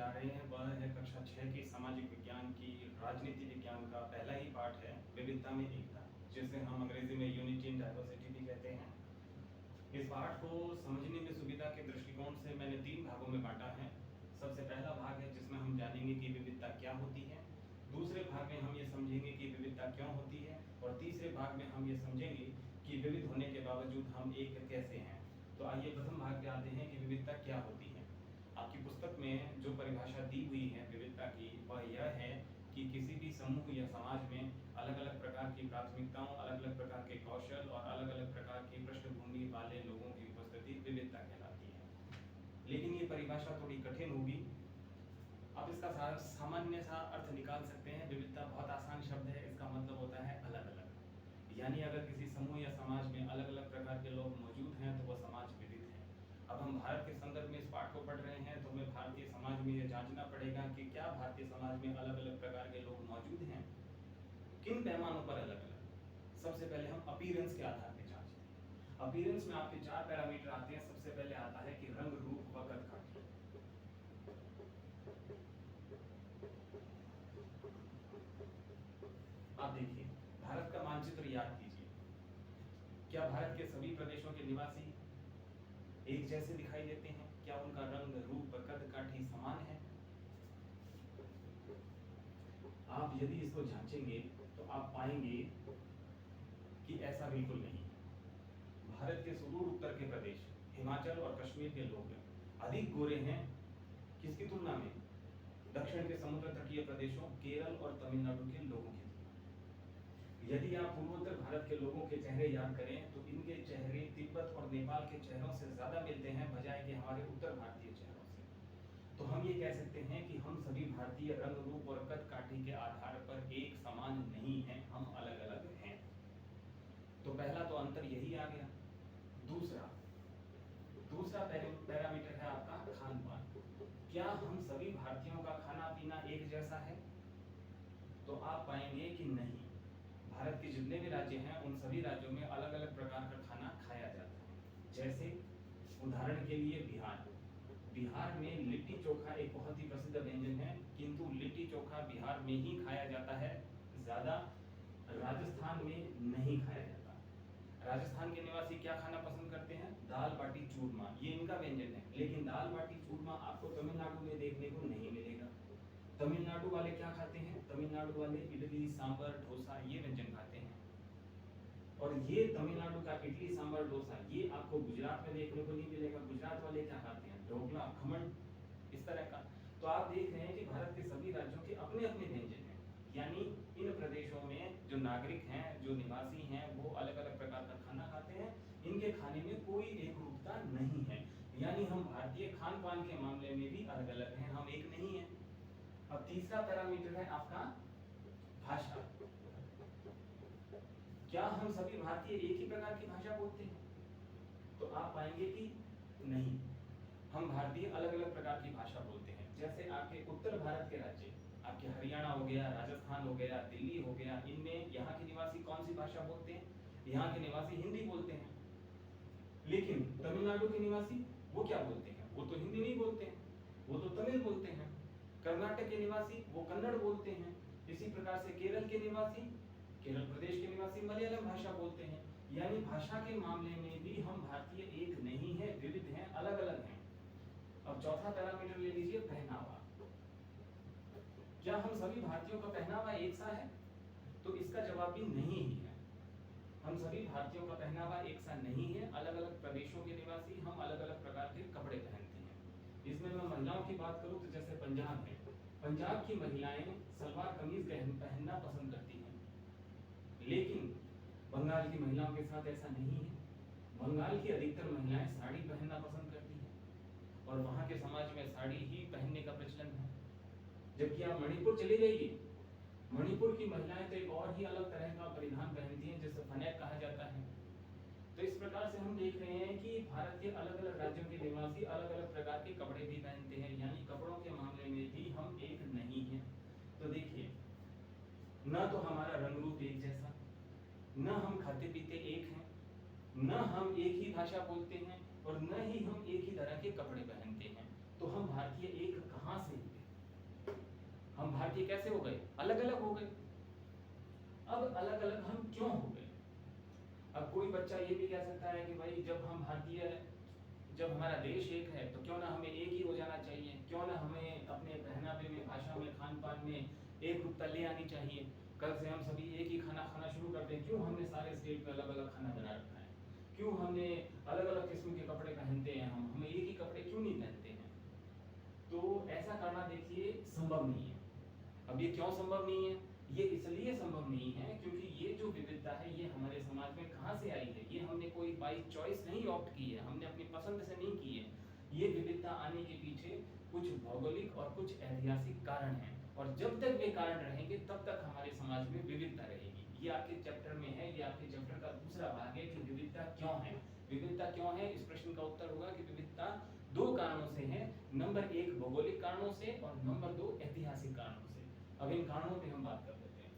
जा रहे हैं वह है कक्षा 6 की सामाजिक विज्ञान की राजनीति विज्ञान का पहला ही पाठ है विविधता में एकता, जिसे हम अंग्रेजी में यूनिटी इन डाइवर्सिटी भी कहते हैं। इस पाठ को समझने में सुविधा के दृष्टिकोण से मैंने 3 भागों में बांटा है। सबसे पहला भाग है जिसमें हम जानेंगे कि विविधता क्या होती है, दूसरे भाग में हम ये समझेंगे कि विविधता क्यों होती है, और तीसरे भाग में हम ये समझेंगे कि विविध होने के बावजूद हम एक कैसे हैं। तो आइए प्रथम भाग पे आते हैं कि विविधता क्या होती है। आपकी पुस्तक में जो परिभाषा दी हुई है विविधता की, वह यह है कि किसी भी समूह या समाज में अलग अलग प्रकार की प्राथमिकताओं, अलग अलग प्रकार के कौशल और अलग अलग प्रकार की पृष्ठभूमि वाले लोगों की उपस्थिति विविधता कहलाती है। लेकिन ये परिभाषा थोड़ी कठिन होगी। आप इसका सामान्य सा अर्थ निकाल सकते हैं। विविधता बहुत आसान शब्द है, इसका मतलब होता है अलग अलग। यानी अगर किसी समूह या समाज में अलग अलग प्रकार के लोग मौजूद हैं तो वह समाज विविध है। अब हम भारत के संदर्भ में इस पाठ को पढ़ रहे हैं तो हमें भारतीय समाज में यह जांचना पड़ेगा कि क्या भारतीय समाज में अलग अलग प्रकार के लोग मौजूद हैं, किन पैमानों पर अलग अलग। सबसे पहले हम अपीयरेंस के आधार पर जांचते हैं। अपीयरेंस में आपके 4 पैरामीटर आते हैं। सबसे पहले आता है कि रंग, रूप व कद काठी। आप देखिए, भारत का मानचित्र याद कीजिए। क्या भारत के सभी प्रदेशों के निवासी एक जैसे दिखाई देते हैं? क्या उनका रंग, रूप, कद काठी समान है? आप यदि इसको जांचेंगे तो आप पाएंगे कि ऐसा बिल्कुल नहीं है। भारत के सुदूर उत्तर के प्रदेश, हिमाचल और कश्मीर के लोग अधिक गोरे हैं किसकी तुलना में? दक्षिण के समुद्र तटीय प्रदेशों, केरल और तमिलनाडु के लोगों की। यदि आप पूर्वोत्तर भारत के लोगों के चेहरे याद करें तो इनके चेहरे तिब्बत और नेपाल के चेहरों से ज्यादा मिलते हैं बजाय कि हमारे उत्तर भारतीय चेहरों से। तो हम ये कह सकते हैं कि हम सभी भारतीय रंग, रूप और कद काठी के आधार पर एक समान नहीं हैं, हम अलग अलग हैं। तो पहला तो अंतर यही आ गया। दूसरा पैरामीटर है आपका खान पान। क्या हम सभी भारतीयों का खाना पीना एक जैसा है? तो आप पाएंगे कि नहीं। भारत के जितने भी राज्य हैं उन सभी राज्यों में अलग अलग प्रकार का खाना खाया जाता है। जैसे उदाहरण के लिए बिहार में लिट्टी चोखा एक बहुत ही प्रसिद्ध व्यंजन है, किंतु लिट्टी चोखा बिहार में ही खाया जाता है, ज्यादा राजस्थान में नहीं खाया जाता। राजस्थान के निवासी क्या खाना पसंद करते हैं? दाल बाटी चूरमा, ये इनका व्यंजन है। लेकिन दाल बाटी चूरमा आपको तमिलनाडु में देखने को नहीं मिलेगा। तमिलनाडु वाले क्या खाते हैं? तमिलनाडु वाले इडली, सांभर, डोसा ये व्यंजन खाते हैं। और ये तमिलनाडु का इडली, सांभर, डोसा ये आपको गुजरात में देखने को नहीं मिलेगा। गुजरात वाले क्या खाते हैं? ढोकला, खमन, इस तरह का। तो आप देख रहे हैं कि भारत के सभी राज्यों के अपने अपने व्यंजन हैं। यानी इन प्रदेशों में जो नागरिक हैं, जो निवासी हैं, वो अलग अलग प्रकार का खाना खाते हैं। इनके खाने में कोई एक रूपता नहीं है। यानी हम भारतीय खान पान के मामले में भी अलग अलग हैं, हम एक नहीं है। अब तीसरा पैरामीटर है आपका भाषा। क्या हम सभी भारतीय एक ही प्रकार की भाषा बोलते हैं? तो आप पाएंगे कि नहीं, हम भारतीय अलग अलग प्रकार की भाषा बोलते हैं। जैसे आपके उत्तर भारत के राज्य, आपके हरियाणा हो गया, राजस्थान हो गया, दिल्ली हो गया, इनमें यहाँ के निवासी कौन सी भाषा बोलते हैं? यहाँ के निवासी हिंदी बोलते हैं। लेकिन तमिलनाडु के निवासी वो क्या बोलते हैं? वो तो हिंदी नहीं बोलते हैं, वो तो तमिल बोलते हैं। कर्नाटक के निवासी वो कन्नड़ बोलते हैं। इसी प्रकार से केरल के निवासी, केरल प्रदेश के निवासी मलयालम भाषा बोलते हैं। यानी भाषा के मामले में भी हम भारतीय एक नहीं है, विविध हैं, अलग अलग हैं। अब चौथा पैरामीटर ले लीजिए, पहनावा। क्या हम सभी भारतीयों का पहनावा एक सा है? तो इसका जवाब भी नहीं ही है। हम सभी भारतीयों का पहनावा एक सा नहीं है। अलग अलग प्रदेशों के निवासी हम अलग अलग प्रकार के कपड़े पहनते हैं। इसमें मैं महिलाओं की बात करूं तो जैसे पंजाब है, पंजाब की महिलाएं सलवार कमीज पहनना पसंद करती हैं। लेकिन बंगाल की महिलाओं के साथ ऐसा नहीं है। बंगाल की अधिकतर महिलाएं साड़ी पहनना पसंद करती हैं और वहां के समाज में साड़ी ही पहनने का प्रचलन है। जबकि आप मणिपुर चले जाइए, मणिपुर की महिलाएं तो एक और ही अलग तरह का परिधान पहनती हैं जिसे फनेक कहा जाता है। तो इस प्रकार से हम देख रहे हैं कि भारत के अलग अलग राज्यों के निवासी अलग अलग प्रकार के कपड़े भी पहनते हैं। यानी कपड़ों के मामले में भी हम एक नहीं हैं। तो देखिए, न तो हमारा रंग रूप एक जैसा, न हम खाते पीते एक हैं, न हम एक ही भाषा बोलते हैं और न ही हम एक ही तरह के कपड़े पहनते हैं। तो हम भारतीय एक कहां से हुए? हम भारतीय कैसे हो गए? अलग अलग हो गए। अब अलग अलग हम क्यों हो गए? अब कोई बच्चा ये भी कह सकता है कि भाई जब हम भारतीय, जब हमारा देश एक है तो क्यों ना हमें एक ही हो जाना चाहिए, क्यों ना हमें अपने पहनावे में, भाषा में, खान पान में एक रूपता ले आनी चाहिए। कल से हम सभी एक ही खाना खाना शुरू कर दें। क्यों हमने सारे स्टेट में अलग अलग खाना बना रखा है? क्यों हमने अलग अलग किस्म के कपड़े पहनते हैं? हम एक ही कपड़े क्यों नहीं पहनते हैं? तो ऐसा करना देखिए संभव नहीं है। अब ये क्यों संभव नहीं है? ये इसलिए संभव नहीं है क्योंकि ये जो विविधता है ये हमारे समाज में कहाँ से आई है? ये हमने कोई बाई चॉइस नहीं ऑप्ट की है, हमने अपनी पसंद से नहीं की है। ये विविधता आने के पीछे कुछ भौगोलिक और कुछ ऐतिहासिक कारण हैं, और जब तक वे कारण रहेंगे तब तक हमारे समाज में विविधता रहेगी। ये आपके चैप्टर में है, ये आपके चैप्टर का दूसरा भाग है कि विविधता क्यों है। विविधता क्यों है, इस प्रश्न का उत्तर होगा कि विविधता दो कारणों से है। नंबर एक भौगोलिक कारणों से और नंबर दो ऐतिहासिक कारणों से। अब इन कारणों पे हम बात कर लेते हैं।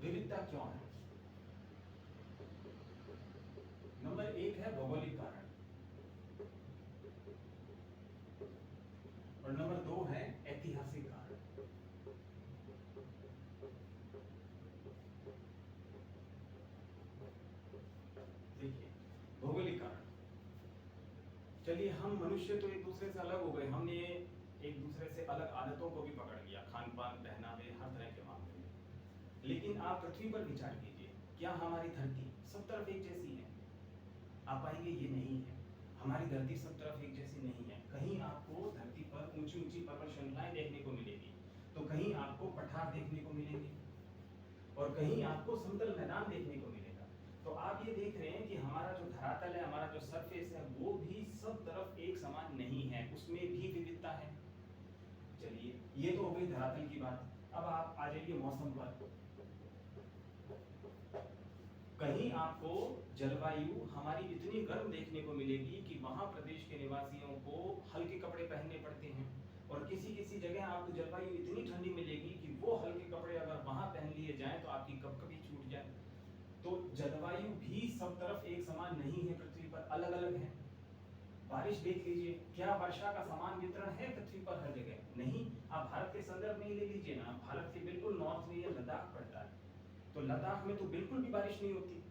विविधता क्यों है? नंबर एक है भौगोलिक कारण और नंबर दो है ऐतिहासिक कारण। देखिए भौगोलिक कारण, चलिए हम मनुष्य तो एक दूसरे से अलग हो गए, हमने एक दूसरे से अलग आदतों को भी पकड़ लिया, खान पान, पहनावे, हर तरह के मामले में। लेकिन आप पृथ्वी पर विचार कीजिए, क्या हमारी धरती सब तरफ एक जैसी है? आप पाएंगे ये नहीं है। हमारी धरती सब तरफ एक जैसी नहीं है। कहीं आपको धरती पर ऊंची ऊंची पर्वत श्रृंखलाएं देखने को मिलेगी, तो कहीं आपको पठार देखने को मिलेंगे और कहीं आपको समतल मैदान देखने को मिलेगा। तो आप ये देख रहे हैं कि हमारा जो धरातल है, हमारा जो सरफेस है, वो भी सब तरफ एक समान नहीं है, उसमें भी विविधता है। चलिए ये तो हो गई धरातल की बात। अब आप आ जाइए मौसम पर। कहीं आपको जलवायु हमारी इतनी गर्म देखने को मिलेगी कि वहां प्रदेश के निवासियों को हल्के कपड़े पहनने पड़ते हैं, और किसी किसी जगह आपको जलवायु इतनी ठंडी मिलेगी कि वो हल्के कपड़े अगर वहां पहन लिए जाएं तो आपकी कपकपी छूट जाए। तो जलवायु भी सब तरफ एक समान नहीं है, पृथ्वी पर अलग अलग है। बारिश देख लीजिए, क्या वर्षा का समान वितरण है पृथ्वी पर हर जगह? नहीं। आप भारत के संदर्भ में ले लीजिए ना, भारत के बिल्कुल नॉर्थ में ये लद्दाख पड़ता है, तो लद्दाख में तो बिल्कुल भी बारिश नहीं होती।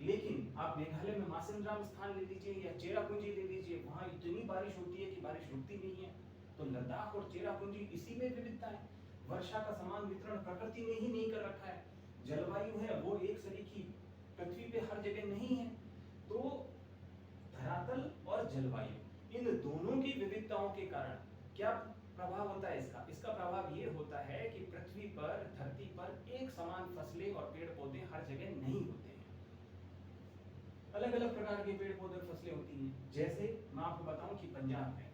लेकिन आप मेघालय में मासिनराम स्थान ले लीजिए या चेरापूंजी ले लीजिए, वहां इतनी बारिश होती है कि बारिश रुकती नहीं है। तो लद्दाख और चेरापूंजी इसी में विविधता है। वर्षा का समान वितरण प्रकृति ने ही नहीं कर रखा है। जलवायु है वो एक सरीखी पृथ्वी पे हर जगह नहीं है। तो धरातल और जलवायु, इन दोनों की विविधताओं के कारण क्या प्रभाव होता है इसका? इसका प्रभाव ये होता है कि पृथ्वी पर, धरती पर एक समान फसलें और पेड़ पौधे हर जगह नहीं होते हैं। अलग अलग प्रकार के पेड़ पौधे फसलें होती हैं। जैसे मैं आपको बताऊं कि पंजाब है,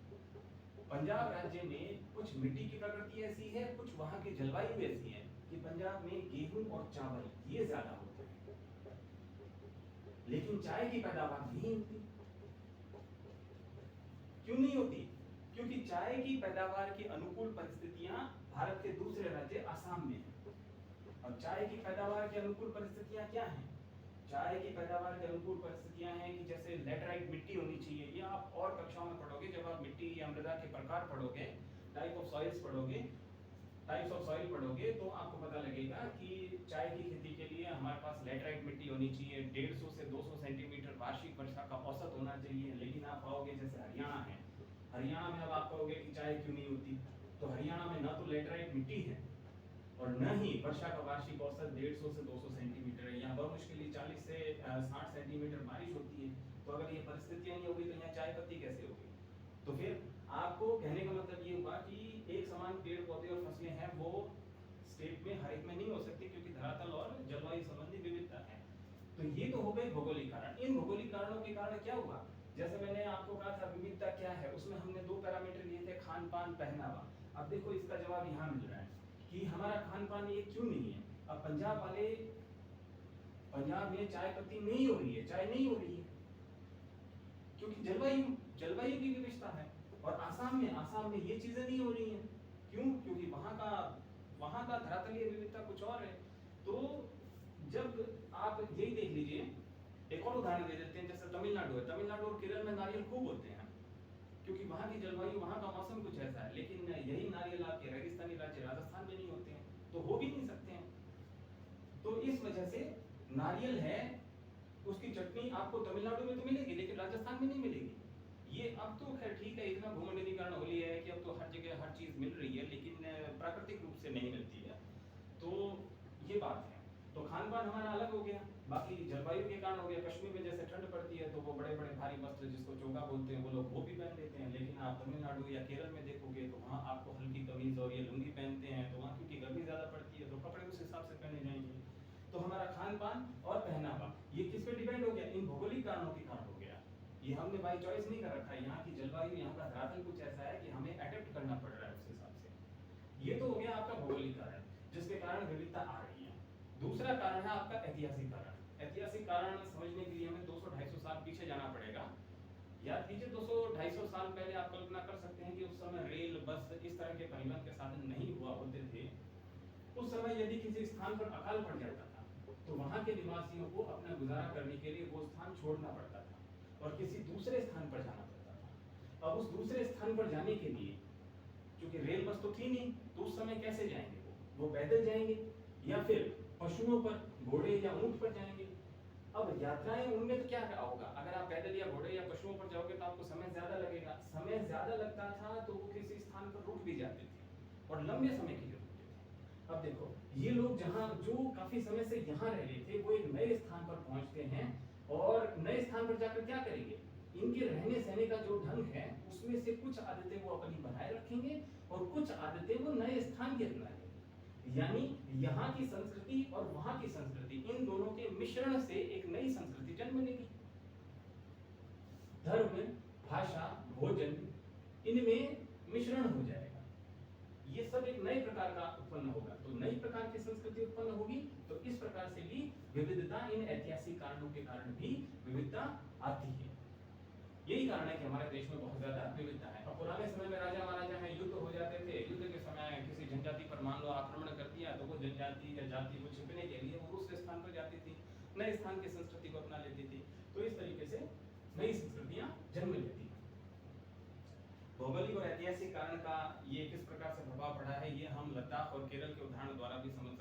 पंजाब राज्य में कुछ मिट्टी की प्रकृति ऐसी है, कुछ वहां की जलवायु ऐसी है कि पंजाब में गेहूं और चावल ये ज्यादा होते हैं, लेकिन चाय की पैदावार नहीं होती। क्यों नहीं होती? क्योंकि चाय की पैदावार की अनुकूल परिस्थितियां भारत के दूसरे राज्य असम में हैं। और चाय की पैदावार की अनुकूल परिस्थितियां क्या हैं? चाय की पैदावार के अनुकूल परिस्थितियां हैं कि जैसे लैटराइट मिट्टी होनी चाहिए। ये आप और कक्षाओं में पढ़ोगे, जब आप मिट्टी या मृदा के प्रकार पढ़ोगे, टाइप ऑफ सॉइल्स पढ़ोगे, टाइप्स ऑफ सॉइल पढ़ोगे, तो आपको पता लगेगा कि चाय की खेती के लिए हमारे पास लैटराइट मिट्टी होनी चाहिए, 150 से 200 सेंटीमीटर वार्षिक वर्षा का औसत होना चाहिए। लेकिन आप पाओगे जैसे हरियाणा है, हरियाणा में अब आप कहोगे कि चाय क्यों नहीं होती, तो हरियाणा में न तो लैटराइट मिट्टी है और न ही वर्षा का वार्षिक औसत 150 से 200 सेंटीमीटर है। यहाँ बमुश्किल 40 से 60 सेंटीमीटर बारिश होती है। तो अगर ये परिस्थितियां नहीं होगी तो यहाँ चाय पत्ती कैसे होगी? तो फिर आपको कहने का मतलब ये हुआ कि एक समान पेड़ पौधे और फसलें हैं वो स्टेट में हर एक में नहीं हो सकती, क्योंकि धरातल और जलवायु संबंधी विविधता है। तो ये तो हो गए भौगोलिक कारण। इन भौगोलिक कारणों के कारण क्या हुआ? जैसे मैंने आपको कहा था विविधता क्या है, उसमें हमने दो पैरामीटर लिए थे, खान पान, पहनावा। अब देखो इसका जवाब यहाँ मिल रहा है कि हमारा खान पान ये क्यों नहीं है। अब पंजाब वाले, पंजाब में चाय पत्ती नहीं हो रही है, चाय नहीं हो रही है क्योंकि जलवायु की विविधता है। और आसाम में ये चीजें नहीं हो रही हैं। क्यों? क्योंकि वहां का धरातलीय विविधता कुछ और है। तो जब आप यही देख लीजिए, एक और उदाहरण दे देते हैं, जैसे तमिलनाडु है, तमिलनाडु और केरल में नारियल खूब होते हैं, क्योंकि वहाँ की जलवायु, वहाँ का मौसम कुछ ऐसा है, लेकिन यही नारियल आपके रेगिस्तानी राज्य राजस्थान में नहीं होते हैं, तो हो भी नहीं सकते हैं। तो इस वजह से नारियल है, उसकी चटनी आपको तमिलनाडु में तो मिलेगी, लेकिन राजस्थान में नहीं मिलेगी। ये अब तो खैर ठीक है, इतना भूमंडलीकरण हो लिया है कि अब तो हर जगह हर चीज मिल रही है, लेकिन प्राकृतिक रूप से नहीं मिलती है। तो ये बात है। तो खान पान हमारा अलग हो गया, बाकी जलवायु के कारण हो गया। कश्मीर में जैसे ठंड पड़ती है तो वो बड़े बड़े भारी वस्त्र जिसको चोगा बोलते हैं वो लोग वो भी पहन लेते हैं, लेकिन आप तमिलनाडु या केरल में देखोगे तो वहाँ आपको हल्की कमीज और ये लुंगी पहनते हैं, तो वहाँ क्योंकि गर्मी ज्यादा पड़ती है तो कपड़े उस हिसाब से पहने जाएंगे। तो हमारा खान पान और पहनावा ये किस पे डिपेंड हो गया? इन भौगोलिक कारणों के कारण हो गया। ये हमने बाई चॉइस नहीं कर रखा है, यहाँ की जलवायु, यहाँ का धरातल कुछ ऐसा है कि हमें अडेप्ट करना पड़ रहा है उस हिसाब से। ये तो हो गया आपका भौगोलिक कारण, जिसके कारण विविधता आ रही है। दूसरा कारण है आपका ऐतिहासिक कारण। ऐतिहासिक कारण समझने के लिए हमें 200-250 साल पीछे जाना पड़ेगा। याद कीजिए 200-250 साल पहले आप कल्पना कर सकते हैं कि उस समय रेल, बस, इस तरह के परिवहन के साधन नहीं हुआ होते थे। उस समय यदि किसी स्थान पर अकाल पड़ जाता था तो वहां के निवासियों को अपना गुजारा करने के लिए वो स्थान छोड़ना पड़ता था और किसी दूसरे स्थान पर जाना पड़ता था। अब उस दूसरे स्थान पर जाने के लिए क्योंकि रेल बस तो थी नहीं, तो उस समय कैसे जाएंगे? वो पैदल जाएंगे या फिर पशुओं पर, घोड़े या ऊंट पर जाएंगे। अब यात्राएं उनमें तो क्या होगा, अगर आप पैदल या घोड़े या पशुओं पर जाओगे तो आपको समय ज्यादा लगेगा। समय ज्यादा लगता था तो वो किसी स्थान पर रुक भी जाते थे और लंबे समय के लिए रुकते थे। अब देखो ये लोग जहाँ जो काफी समय से यहाँ रह रहे थे वो एक नए स्थान पर पहुंचते हैं और नए स्थान पर जाकर क्या करेंगे? इनके रहने सहने का जो ढंग है उसमें से कुछ आदतें वो अपनी बनाए रखेंगे और कुछ आदतें वो नए स्थान के अपनाएंगे। यानी यहाँ की संस्कृति और वहाँ की संस्कृति, इन दोनों के मिश्रण से एक नई संस्कृति जन्म लेगी। धर्म, भाषा, भोजन, इनमें मिश्रण हो जाएगा। ये सब एक नए प्रकार का उत्पन्न होगा, तो नई प्रकार की संस्कृति उत्पन्न होगी। तो इस प्रकार से भी विविधता, इन ऐतिहासिक कारणों के कारण भी विविधता आती है। यही कारण है कि हमारे देश में बहुत ज्यादा विविधता है। और पुराने समय में राजा महाराजा में युद्ध हो जाते थे, युद्ध के समय किसी जनजाति पर मान लो आक्रमण कर दिया तो वो जनजाति या जाति को छिपने के लिए वो दूसरे स्थान पर जाती थी, नए स्थान की संस्कृति को अपना लेती थी। तो इस तरीके से नई संस्कृतियां जन्म लेती हैं। भौगोलिक और ऐतिहासिक कारण का ये किस प्रकार से प्रभाव पड़ा है, ये हम लद्दाख और केरल के उदाहरण द्वारा भी समझ